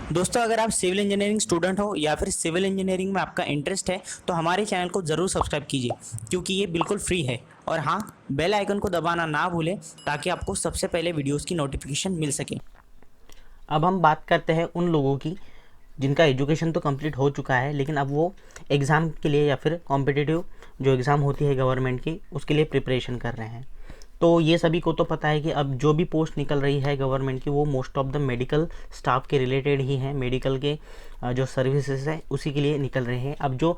दोस्तों, अगर आप सिविल इंजीनियरिंग स्टूडेंट हो या फिर सिविल इंजीनियरिंग में आपका इंटरेस्ट है तो हमारे चैनल को ज़रूर सब्सक्राइब कीजिए, क्योंकि ये बिल्कुल फ्री है। और हाँ, बेल आइकन को दबाना ना भूलें ताकि आपको सबसे पहले वीडियोस की नोटिफिकेशन मिल सके। अब हम बात करते हैं उन लोगों की जिनका एजुकेशन तो कंप्लीट हो चुका है, लेकिन अब वो एग्ज़ाम के लिए या फिर कॉम्पिटिटिव जो एग्ज़ाम होती है गवर्नमेंट की, उसके लिए प्रिपरेशन कर रहे हैं। तो ये सभी को तो पता है कि अब जो भी पोस्ट निकल रही है गवर्नमेंट की, वो most of the medical staff के रिलेटेड ही हैं। मेडिकल के जो सर्विसेज है उसी के लिए निकल रहे हैं। अब जो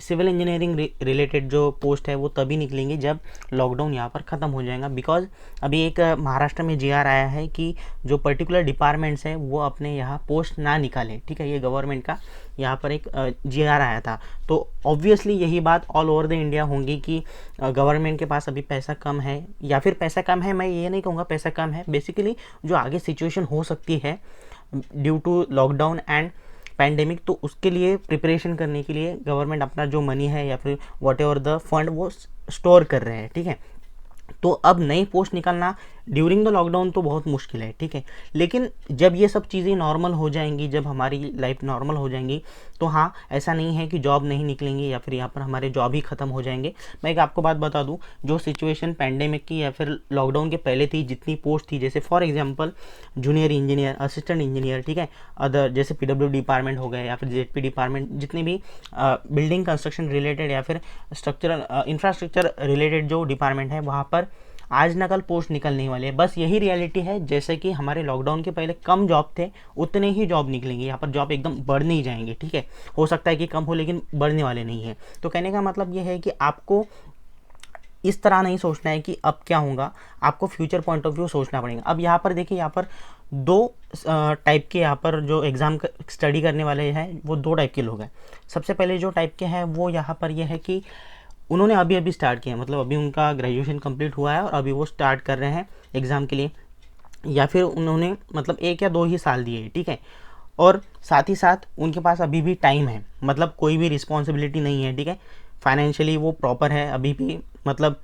सिविल इंजीनियरिंग रिलेटेड जो पोस्ट है वो तभी निकलेंगे जब लॉकडाउन यहाँ पर ख़त्म हो जाएगा। बिकॉज अभी एक महाराष्ट्र में जीआर आया है कि जो पर्टिकुलर डिपार्टमेंट्स हैं वो अपने यहाँ पोस्ट ना निकालें। ठीक है, ये गवर्नमेंट का यहाँ पर एक जीआर आया था। तो ऑब्वियसली यही बात ऑल ओवर द इंडिया होंगी कि गवर्नमेंट के पास अभी पैसा कम है, या फिर पैसा कम है, मैं ये नहीं कहूँगा पैसा कम है। बेसिकली जो आगे सिचुएशन हो सकती है due to lockdown and pandemic, तो उसके लिए प्रिपरेशन करने के लिए गवर्नमेंट अपना जो मनी है या फिर वॉट एवर द फंड वो स्टोर कर रहे हैं। ठीक है, तो अब नई पोस्ट निकालना ड्यूरिंग द लॉकडाउन तो बहुत मुश्किल है। ठीक है, लेकिन जब ये सब चीज़ें नॉर्मल हो जाएंगी, जब हमारी लाइफ नॉर्मल हो जाएंगी, तो हाँ, ऐसा नहीं है कि जॉब नहीं निकलेंगे या फिर यहाँ पर हमारे जॉब ही ख़त्म हो जाएंगे। मैं एक आपको बात बता दूँ, जो सिचुएशन पैंडेमिक की या फिर लॉकडाउन के पहले थी, जितनी पोस्ट थी, जैसे for example junior engineer, assistant engineer, ठीक है, अदर जैसे पीडब्ल्यू डिपार्टमेंट हो गए या फिर जेडपी डिपार्टमेंट, जितने भी बिल्डिंग कंस्ट्रक्शन रिलेटेड या फिर स्ट्रक्चरल इंफ्रास्ट्रक्चर रिलेटेड जो डिपार्टमेंट है, वहाँ पर आज न कल पोस्ट निकलने वाली है। बस यही रियलिटी है, जैसे कि हमारे लॉकडाउन के पहले कम जॉब थे, उतने ही जॉब निकलेंगे। यहाँ पर जॉब एकदम बढ़ नहीं जाएंगे। ठीक है, हो सकता है कि कम हो, लेकिन बढ़ने वाले नहीं है। तो कहने का मतलब ये है कि आपको इस तरह नहीं सोचना है कि अब क्या होगा, आपको फ्यूचर पॉइंट ऑफ व्यू सोचना पड़ेगा। अब यहाँ पर देखिए, यहाँ पर दो टाइप के, यहाँ पर जो एग्ज़ाम स्टडी करने वाले हैं वो दो टाइप के लोग हैं। सबसे पहले जो टाइप के हैं वो यहाँ पर ये है कि उन्होंने अभी अभी स्टार्ट किया, मतलब अभी उनका ग्रेजुएशन कंप्लीट हुआ है और अभी वो स्टार्ट कर रहे हैं एग्ज़ाम के लिए, या फिर उन्होंने मतलब 1 या 2 ही साल दिए। ठीक है, और साथ ही साथ उनके पास अभी भी टाइम है, मतलब कोई भी रिस्पॉन्सिबिलिटी नहीं है। ठीक है, फाइनेंशियली वो प्रॉपर है अभी भी, मतलब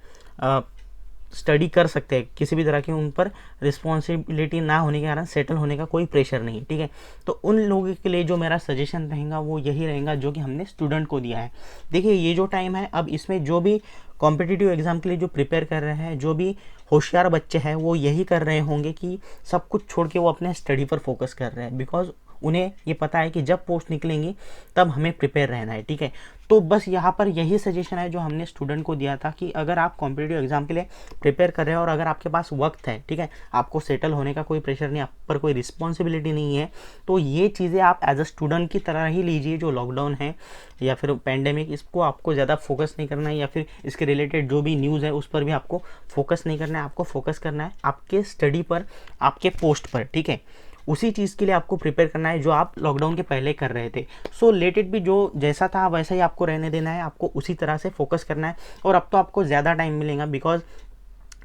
स्टडी कर सकते हैं, किसी भी तरह की उन पर रिस्पॉन्सिबिलिटी ना होने के कारण सेटल होने का कोई प्रेशर नहीं है। ठीक है, तो उन लोगों के लिए जो मेरा सजेशन रहेगा वो यही रहेगा जो कि हमने स्टूडेंट को दिया है। देखिए, ये जो टाइम है, अब इसमें जो भी कॉम्पिटिटिव एग्ज़ाम के लिए जो प्रिपेयर कर रहे हैं, जो भी होशियार बच्चे हैं, वो यही कर रहे होंगे कि सब कुछ छोड़ के वो अपने स्टडी पर फोकस कर रहे हैं। बिकॉज उन्हें ये पता है कि जब पोस्ट निकलेंगी तब हमें प्रिपेयर रहना है। ठीक है, तो बस यहाँ पर यही सजेशन है जो हमने स्टूडेंट को दिया था कि अगर आप कॉम्पिटिटिव एग्जाम के लिए प्रिपेयर कर रहे हो और अगर आपके पास वक्त है, ठीक है, आपको सेटल होने का कोई प्रेशर नहीं, आप पर कोई रिस्पॉन्सिबिलिटी नहीं है, तो ये चीज़ें आप एज अ स्टूडेंट की तरह ही लीजिए। जो लॉकडाउन है या फिर पैंडेमिक, इसको आपको ज़्यादा फोकस नहीं करना है, या फिर इसके रिलेटेड जो भी न्यूज़ है उस पर भी आपको फोकस नहीं करना है। आपको फोकस करना है आपके स्टडी पर, आपके पोस्ट पर। ठीक है, उसी चीज़ के लिए आपको प्रिपेयर करना है जो आप लॉकडाउन के पहले कर रहे थे। सो लेट इट भी, जो जैसा था वैसा ही आपको रहने देना है, आपको उसी तरह से फोकस करना है। और अब तो आपको ज़्यादा टाइम मिलेगा, बिकॉज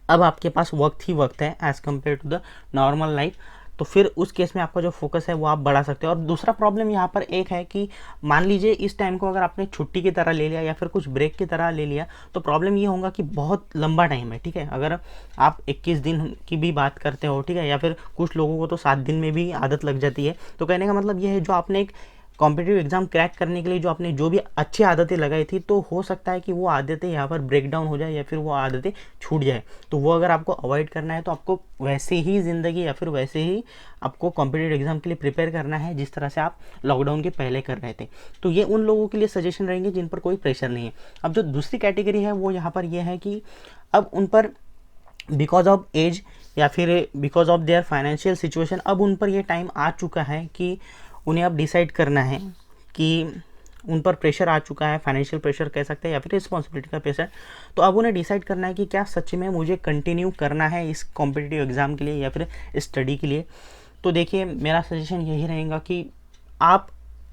अब आपके पास वक्त ही वक्त है as compare to the normal life. तो फिर उस केस में आपका जो फोकस है वो आप बढ़ा सकते हो। और दूसरा प्रॉब्लम यहाँ पर एक है कि मान लीजिए इस टाइम को अगर आपने छुट्टी की तरह ले लिया या फिर कुछ ब्रेक की तरह ले लिया, तो प्रॉब्लम ये होगा कि बहुत लंबा टाइम है। ठीक है, अगर आप 21 दिन की भी बात करते हो, ठीक है, या फिर कुछ लोगों को तो 7 दिन में भी आदत लग जाती है। तो कहने का मतलब ये है, जो आपने एक कॉम्पिटिटिव एग्जाम क्रैक करने के लिए जो आपने जो भी अच्छी आदतें लगाई थी, तो हो सकता है कि वो आदतें यहाँ पर ब्रेक डाउन हो जाए या फिर वो आदतें छूट जाए। तो वो अगर आपको अवॉइड करना है तो आपको वैसे ही ज़िंदगी या फिर वैसे ही आपको कॉम्पिटिटिव एग्जाम के लिए प्रिपेयर करना है जिस तरह से आप लॉकडाउन के पहले कर रहे थे। तो ये उन लोगों के लिए सजेशन रहेंगे जिन पर कोई प्रेशर नहीं है। अब जो दूसरी कैटेगरी है वो यहाँ पर यह है कि अब उन पर बिकॉज ऑफ एज या फिर because of their financial situation, अब उन पर यह टाइम आ चुका है कि उन्हें अब डिसाइड करना है कि उन पर प्रेशर आ चुका है, फाइनेंशियल प्रेशर कह सकते हैं या फिर रिस्पॉन्सिबिलिटी का प्रेशर। तो अब उन्हें डिसाइड करना है कि क्या सच में मुझे कंटिन्यू करना है इस कॉम्पिटिटिव एग्ज़ाम के लिए या फिर स्टडी के लिए। तो देखिए, मेरा सजेशन यही रहेगा कि आप,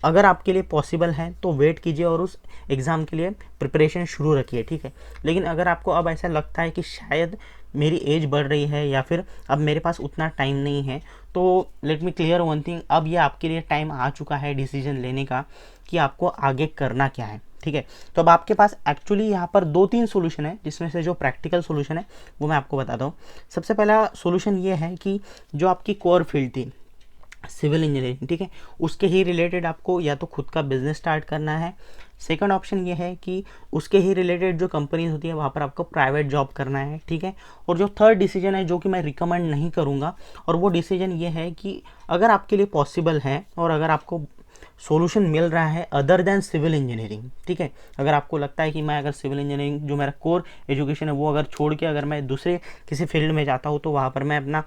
अगर आपके लिए पॉसिबल है तो वेट कीजिए और उस एग्ज़ाम के लिए प्रिपरेशन शुरू रखिए। ठीक है, लेकिन अगर आपको अब ऐसा लगता है कि शायद मेरी एज बढ़ रही है या फिर अब मेरे पास उतना टाइम नहीं है, तो let me clear one thing, अब ये आपके लिए टाइम आ चुका है डिसीजन लेने का कि आपको आगे करना क्या है। ठीक है, तो अब आपके पास एक्चुअली यहाँ पर 2-3 सोल्यूशन है, जिसमें से जो प्रैक्टिकल सोल्यूशन है वो मैं आपको बताता हूँ। सबसे पहला सोल्यूशन ये है कि जो आपकी कोर फील्ड थी, सिविल इंजीनियरिंग, ठीक है, उसके ही रिलेटेड आपको या तो खुद का बिजनेस स्टार्ट करना है। सेकंड ऑप्शन ये है कि उसके ही रिलेटेड जो कंपनीज होती है वहाँ पर आपको प्राइवेट जॉब करना है, ठीक है। और जो थर्ड डिसीजन है जो कि मैं रिकमेंड नहीं करूँगा, और वो डिसीजन ये है कि अगर आपके लिए पॉसिबल है और अगर आपको सॉल्यूशन मिल रहा है अदर देन सिविल इंजीनियरिंग, ठीक है, अगर आपको लगता है कि मैं अगर सिविल इंजीनियरिंग जो मेरा कोर एजुकेशन है वो अगर छोड़ के अगर मैं दूसरे किसी फील्ड में जाता हूँ तो वहाँ पर मैं अपना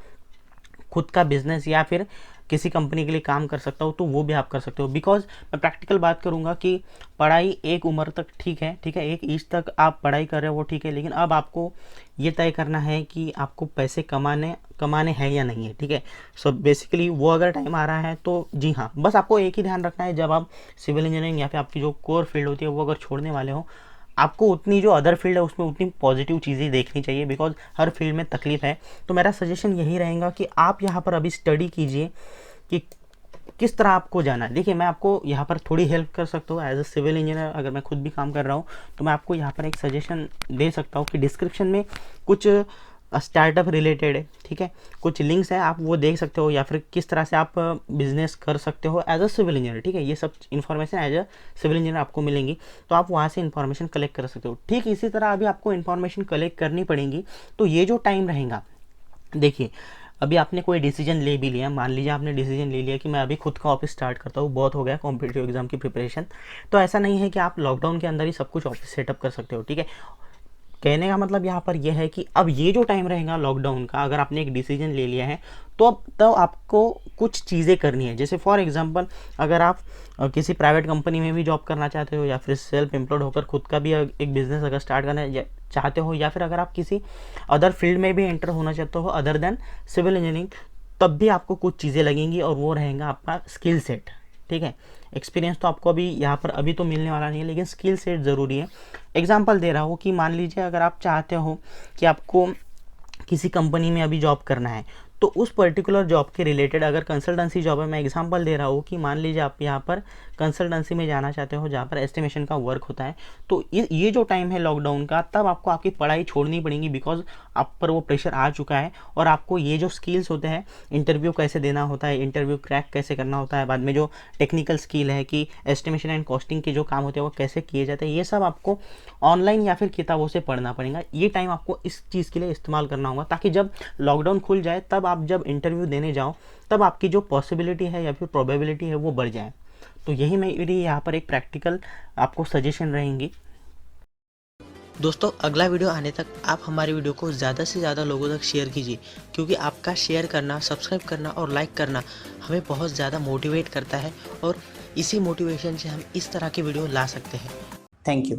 खुद का बिजनेस या फिर किसी कंपनी के लिए काम कर सकता हूँ, तो वो भी आप कर सकते हो। बिकॉज मैं प्रैक्टिकल बात करूँगा कि पढ़ाई एक उम्र तक ठीक है, ठीक है, एक एज तक आप पढ़ाई कर रहे हो वो ठीक है, लेकिन अब आपको ये तय करना है कि आपको पैसे कमाने हैं या नहीं है, ठीक है। सो बेसिकली वो अगर टाइम आ रहा है तो जी हाँ, बस आपको एक ही ध्यान रखना है, जब आप सिविल इंजीनियरिंग या फिर आपकी जो कोर फील्ड होती है वो अगर छोड़ने वाले हो, आपको उतनी जो अदर फील्ड है उसमें उतनी पॉजिटिव चीज़ें देखनी चाहिए, बिकॉज हर फील्ड में तकलीफ है। तो मेरा सजेशन यही रहेगा कि आप यहाँ पर अभी स्टडी कीजिए कि किस तरह आपको जाना है। देखिए मैं आपको यहाँ पर थोड़ी हेल्प कर सकता हूँ एज अ सिविल इंजीनियर, अगर मैं खुद भी काम कर रहा हूँ तो मैं आपको यहाँ पर एक सजेशन दे सकता हूँ कि डिस्क्रिप्शन में कुछ स्टार्टअप रिलेटेड है, ठीक है, कुछ लिंक्स हैं, आप वो देख सकते हो, या फिर किस तरह से आप बिजनेस कर सकते हो एज अ सिविल इंजीनियर, ठीक है, ये सब information as a civil engineer आपको मिलेंगी, तो आप वहाँ से इन्फॉर्मेशन कलेक्ट कर सकते हो। ठीक इसी तरह अभी आपको इन्फॉर्मेशन कलेक्ट करनी पड़ेगी, तो ये जो टाइम रहेगा, देखिए अभी आपने कोई डिसीजन ले भी लिया, मान लीजिए आपने डिसीजन ले लिया कि मैं अभी खुद का ऑफिस स्टार्ट करता हूँ, बहुत हो गया कॉम्पिटिटिव एग्जाम की प्रिपरेशन, तो ऐसा नहीं है कि आप लॉकडाउन के अंदर ही सब कुछ ऑफिस सेटअप कर सकते हो, ठीक है। कहने का मतलब यहाँ पर यह है कि अब ये जो टाइम रहेगा लॉकडाउन का, अगर आपने एक डिसीजन ले लिया है तो अब तो आपको कुछ चीज़ें करनी है। जैसे फॉर एग्जांपल अगर आप किसी प्राइवेट कंपनी में भी जॉब करना चाहते हो, या फिर सेल्फ एम्प्लॉयड होकर खुद का भी एक बिजनेस अगर स्टार्ट करना चाहते हो, या फिर अगर आप किसी अदर फील्ड में भी एंटर होना चाहते हो अदर देन सिविल इंजीनियरिंग, तब भी आपको कुछ चीज़ें लगेंगी, और वो रहेगा आपका स्किल सेट, ठीक है। एक्सपीरियंस तो आपको अभी यहाँ पर अभी तो मिलने वाला नहीं है, लेकिन स्किल सेट ज़रूरी है। एग्जांपल दे रहा हूँ कि मान लीजिए अगर आप चाहते हो कि आपको किसी कंपनी में अभी जॉब करना है, तो उस पर्टिकुलर जॉब के रिलेटेड अगर कंसल्टेंसी जॉब है, मैं एग्जांपल दे रहा हूँ कि मान लीजिए आप यहाँ पर कंसल्टेंसी में जाना चाहते हो जहाँ पर एस्टिमेशन का वर्क होता है, तो ये जो टाइम है लॉकडाउन का, तब आपको आपकी पढ़ाई छोड़नी पड़ेगी, बिकॉज आप पर वो प्रेशर आ चुका है, और आपको ये जो स्किल्स होते हैं, इंटरव्यू कैसे देना होता है, इंटरव्यू क्रैक कैसे करना होता है, बाद में जो टेक्निकल स्किल है कि एस्टिमेशन एंड कॉस्टिंग के जो काम होते हैं वो कैसे किए जाते हैं, ये सब आपको ऑनलाइन या फिर किताबों से पढ़ना पड़ेगा। ये टाइम आपको इस चीज़ के लिए इस्तेमाल करना होगा, ताकि जब लॉकडाउन खुल जाए तब आप जब इंटरव्यू देने जाओ तब आपकी जो पॉसिबिलिटी है या फिर प्रोबेबिलिटी है वो बढ़ जाए। तो यही मेरी यहाँ पर एक प्रैक्टिकल आपको सजेशन रहेंगी। दोस्तों अगला वीडियो आने तक आप हमारी वीडियो को ज़्यादा से ज़्यादा लोगों तक शेयर कीजिए, क्योंकि आपका शेयर करना, सब्सक्राइब करना और लाइक करना हमें बहुत ज़्यादा मोटिवेट करता है, और इसी मोटिवेशन से हम इस तरह की वीडियो ला सकते हैं। Thank you.